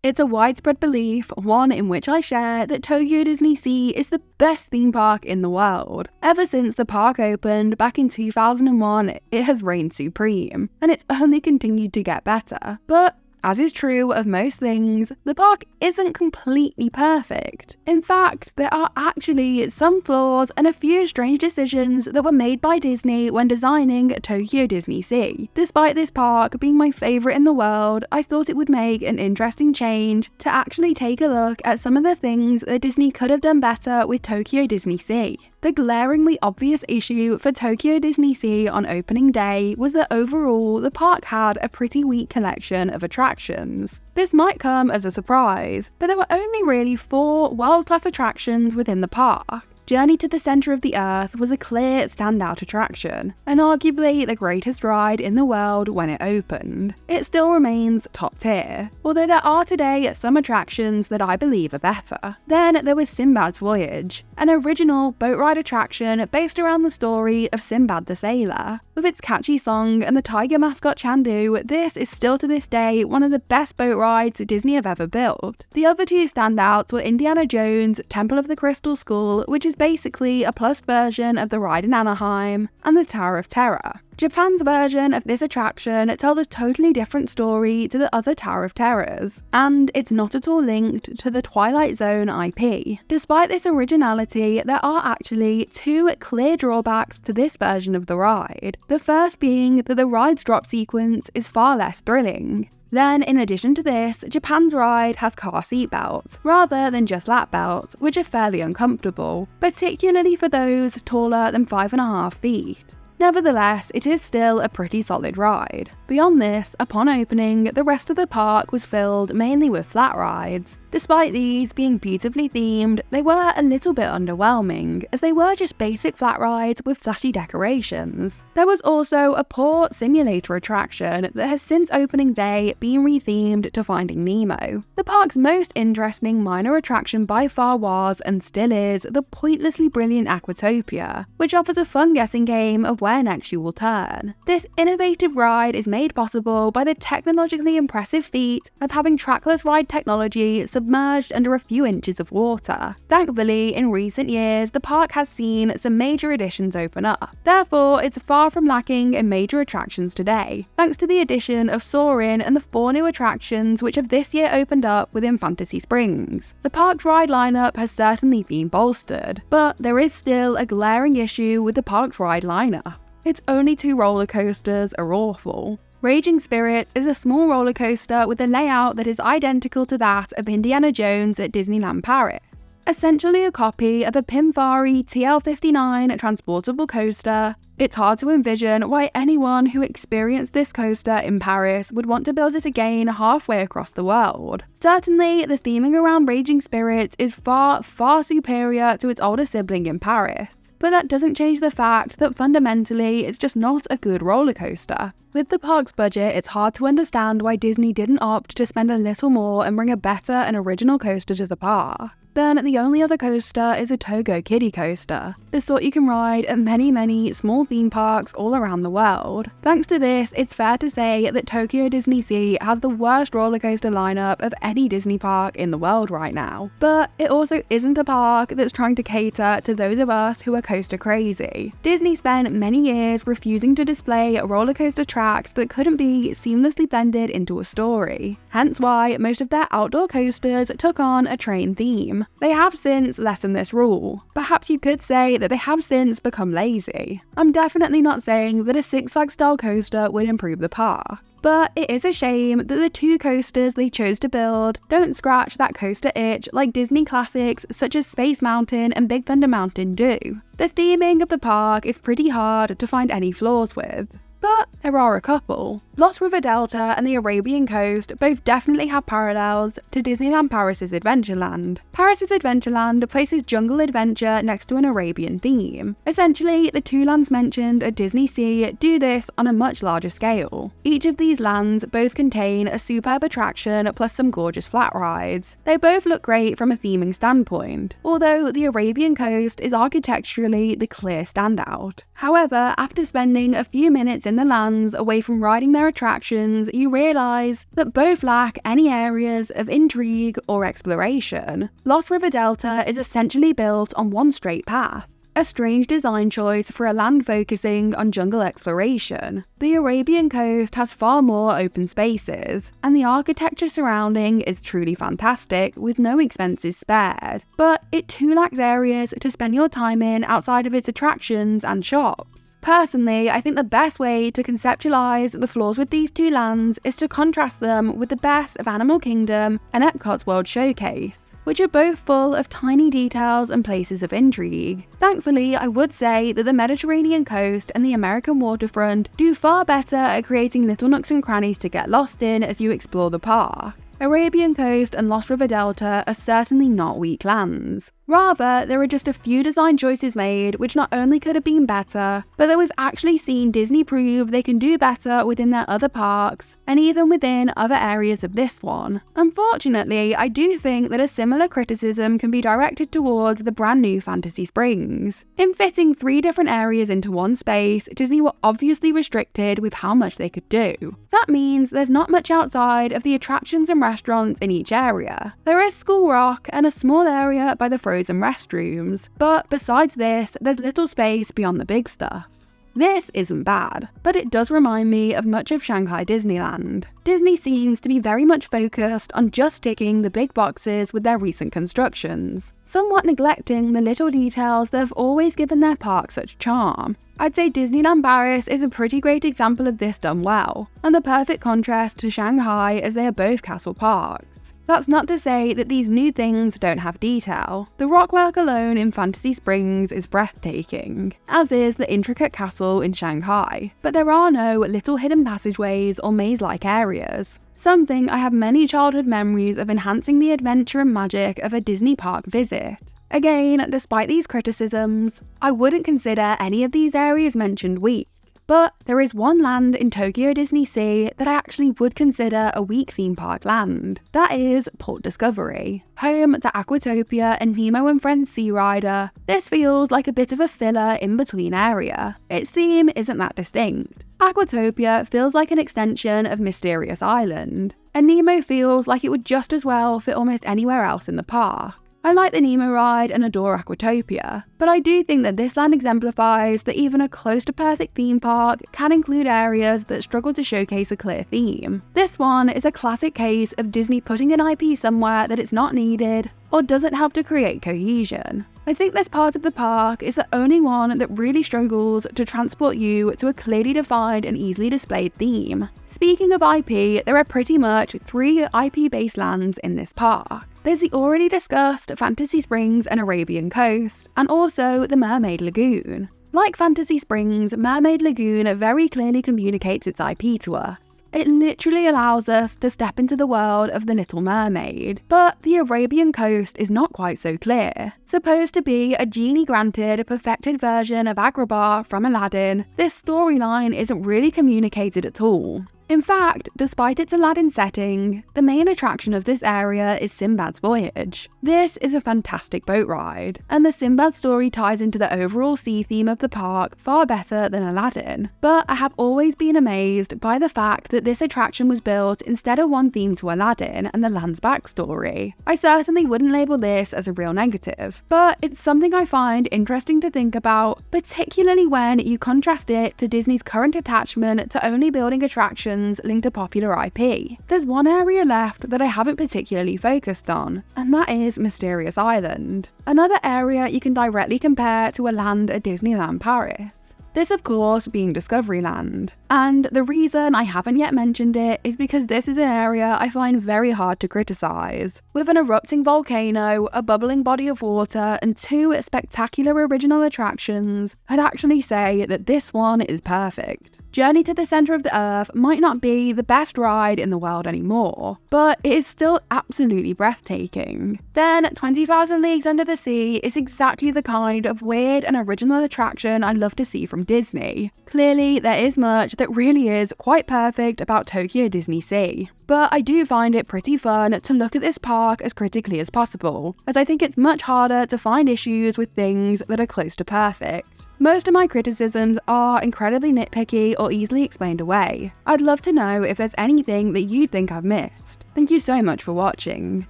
It's a widespread belief, one in which I share, that Tokyo DisneySea is the best theme park in the world. Ever since the park opened back in 2001, it has reigned supreme, and it's only continued to get better. But as is true of most things, the park isn't completely perfect. In fact, there are actually some flaws and a few strange decisions that were made by Disney when designing Tokyo DisneySea. Despite this park being my favourite in the world, I thought it would make an interesting change to actually take a look at some of the things that Disney could have done better with Tokyo DisneySea. The glaringly obvious issue for Tokyo DisneySea on opening day was that overall the park had a pretty weak collection of attractions. This might come as a surprise, but there were only really 4 world-class attractions within the park. Journey to the Centre of the Earth was a clear standout attraction, and arguably the greatest ride in the world when it opened. It still remains top tier, although there are today some attractions that I believe are better. Then there was Sinbad's Voyage, an original boat ride attraction based around the story of Sinbad the Sailor. With its catchy song and the tiger mascot Chandu, this is still to this day one of the best boat rides Disney have ever built. The other 2 standouts were Indiana Jones' Temple of the Crystal Skull, which is basically a plus version of the ride in Anaheim, and the Tower of Terror. Japan's version of this attraction tells a totally different story to the other Tower of Terrors, and it's not at all linked to the Twilight Zone IP. Despite this originality, there are actually 2 clear drawbacks to this version of the ride. The first being that the ride's drop sequence is far less thrilling. Then, in addition to this, Japan's ride has car seat belts, rather than just lap belts, which are fairly uncomfortable, particularly for those taller than 5.5 feet. Nevertheless, it is still a pretty solid ride. Beyond this, upon opening, the rest of the park was filled mainly with flat rides. Despite these being beautifully themed, they were a little bit underwhelming, as they were just basic flat rides with flashy decorations. There was also a port simulator attraction that has since opening day been rethemed to Finding Nemo. The park's most interesting minor attraction by far was, and still is, the pointlessly brilliant Aquatopia, which offers a fun guessing game of where next you will turn. This innovative ride is made possible by the technologically impressive feat of having trackless ride technology submerged under a few inches of water. Thankfully, in recent years, the park has seen some major additions open up. Therefore, it's far from lacking in major attractions today, thanks to the addition of Soarin' and the 4 new attractions which have this year opened up within Fantasy Springs. The park's ride lineup has certainly been bolstered, but there is still a glaring issue with the park's ride lineup. Its only 2 roller coasters are awful. Raging Spirits is a small roller coaster with a layout that is identical to that of Indiana Jones at Disneyland Paris. Essentially a copy of a Pimfari TL59 transportable coaster, it's hard to envision why anyone who experienced this coaster in Paris would want to build it again halfway across the world. Certainly, the theming around Raging Spirits is far, far superior to its older sibling in Paris. But that doesn't change the fact that fundamentally it's just not a good roller coaster. With the park's budget, it's hard to understand why Disney didn't opt to spend a little more and bring a better and original coaster to the park. Then the only other coaster is a Togo kiddie coaster, the sort you can ride at many small theme parks all around the world. Thanks to this, it's fair to say that Tokyo DisneySea has the worst roller coaster lineup of any Disney park in the world right now. But it also isn't a park that's trying to cater to those of us who are coaster crazy. Disney spent many years refusing to display roller coaster tracks that couldn't be seamlessly blended into a story. Hence why most of their outdoor coasters took on a train theme. They have since lessened this rule. Perhaps you could say that they have since become lazy. I'm definitely not saying that a Six Flags style coaster would improve the park, but it is a shame that the 2 coasters they chose to build don't scratch that coaster itch like Disney classics such as Space Mountain and Big Thunder Mountain do. The theming of the park is pretty hard to find any flaws with, but there are a couple. Lost River Delta and the Arabian Coast both definitely have parallels to Disneyland Paris's Adventureland. Paris's Adventureland places jungle adventure next to an Arabian theme. Essentially, the 2 lands mentioned at DisneySea do this on a much larger scale. Each of these lands both contain a superb attraction plus some gorgeous flat rides. They both look great from a theming standpoint, although the Arabian Coast is architecturally the clear standout. However, after spending a few minutes in within the lands away from riding their attractions, you realise that both lack any areas of intrigue or exploration. Lost River Delta is essentially built on one straight path, a strange design choice for a land focusing on jungle exploration. The Arabian coast has far more open spaces, and the architecture surrounding is truly fantastic with no expenses spared, but it too lacks areas to spend your time in outside of its attractions and shops. Personally, I think the best way to conceptualize the flaws with these two lands is to contrast them with the best of Animal Kingdom and Epcot's World Showcase, which are both full of tiny details and places of intrigue. Thankfully, I would say that the Mediterranean coast and the American waterfront do far better at creating little nooks and crannies to get lost in as you explore the park. Arabian Coast and Lost River Delta are certainly not weak lands. Rather, there are just a few design choices made which not only could have been better, but that we've actually seen Disney prove they can do better within their other parks, and even within other areas of this one. Unfortunately, I do think that a similar criticism can be directed towards the brand new Fantasy Springs. In fitting 3 different areas into one space, Disney were obviously restricted with how much they could do. That means there's not much outside of the attractions and restaurants in each area. There is School Rock and a small area by the frozen restrooms, but besides this, there's little space beyond the big stuff. This isn't bad, but it does remind me of much of Shanghai Disneyland. Disney seems to be very much focused on just ticking the big boxes with their recent constructions, somewhat neglecting the little details that have always given their park such charm. I'd say Disneyland Paris is a pretty great example of this done well, and the perfect contrast to Shanghai as they are both castle parks. That's not to say that these new things don't have detail. The rockwork alone in Fantasy Springs is breathtaking, as is the intricate castle in Shanghai, but there are no little hidden passageways or maze-like areas, something I have many childhood memories of enhancing the adventure and magic of a Disney park visit. Again, despite these criticisms, I wouldn't consider any of these areas mentioned weak. But there is one land in Tokyo DisneySea that I actually would consider a weak theme park land. That is Port Discovery. Home to Aquatopia and Nemo and Friends Sea Rider, this feels like a bit of a filler in-between area. Its theme isn't that distinct. Aquatopia feels like an extension of Mysterious Island, and Nemo feels like it would just as well fit almost anywhere else in the park. I like the Nemo ride and adore Aquatopia, but I do think that this land exemplifies that even a close to perfect theme park can include areas that struggle to showcase a clear theme. This one is a classic case of Disney putting an IP somewhere that it's not needed or doesn't help to create cohesion. I think this part of the park is the only one that really struggles to transport you to a clearly defined and easily displayed theme. Speaking of IP, there are pretty much 3 IP-based lands in this park. There's the already discussed Fantasy Springs and Arabian Coast, and also the Mermaid Lagoon. Like Fantasy Springs, Mermaid Lagoon very clearly communicates its IP to us. It literally allows us to step into the world of The Little Mermaid, but the Arabian Coast is not quite so clear. Supposed to be a genie-granted, perfected version of Agrabah from Aladdin, this storyline isn't really communicated at all. In fact, despite its Aladdin setting, the main attraction of this area is Sinbad's Voyage. This is a fantastic boat ride, and the Sinbad story ties into the overall sea theme of the park far better than Aladdin. But I have always been amazed by the fact that this attraction was built instead of one themed to Aladdin and the land's backstory. I certainly wouldn't label this as a real negative, but it's something I find interesting to think about, particularly when you contrast it to Disney's current attachment to only building attractions linked to popular IP. There's one area left that I haven't particularly focused on, and that is Mysterious Island, another area you can directly compare to a land at Disneyland Paris. This of course being Discoveryland, and the reason I haven't yet mentioned it is because this is an area I find very hard to criticize. With an erupting volcano, a bubbling body of water, and 2 spectacular original attractions, I'd actually say that this one is perfect. Journey to the Center of the Earth might not be the best ride in the world anymore, but it is still absolutely breathtaking. Then 20,000 Leagues Under the Sea is exactly the kind of weird and original attraction I love to see from Disney. Clearly, there is much that really is quite perfect about Tokyo DisneySea, but I do find it pretty fun to look at this park as critically as possible, as I think it's much harder to find issues with things that are close to perfect. Most of my criticisms are incredibly nitpicky or easily explained away. I'd love to know if there's anything that you think I've missed. Thank you so much for watching.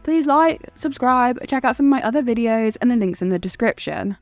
Please like, subscribe, check out some of my other videos and the links in the description.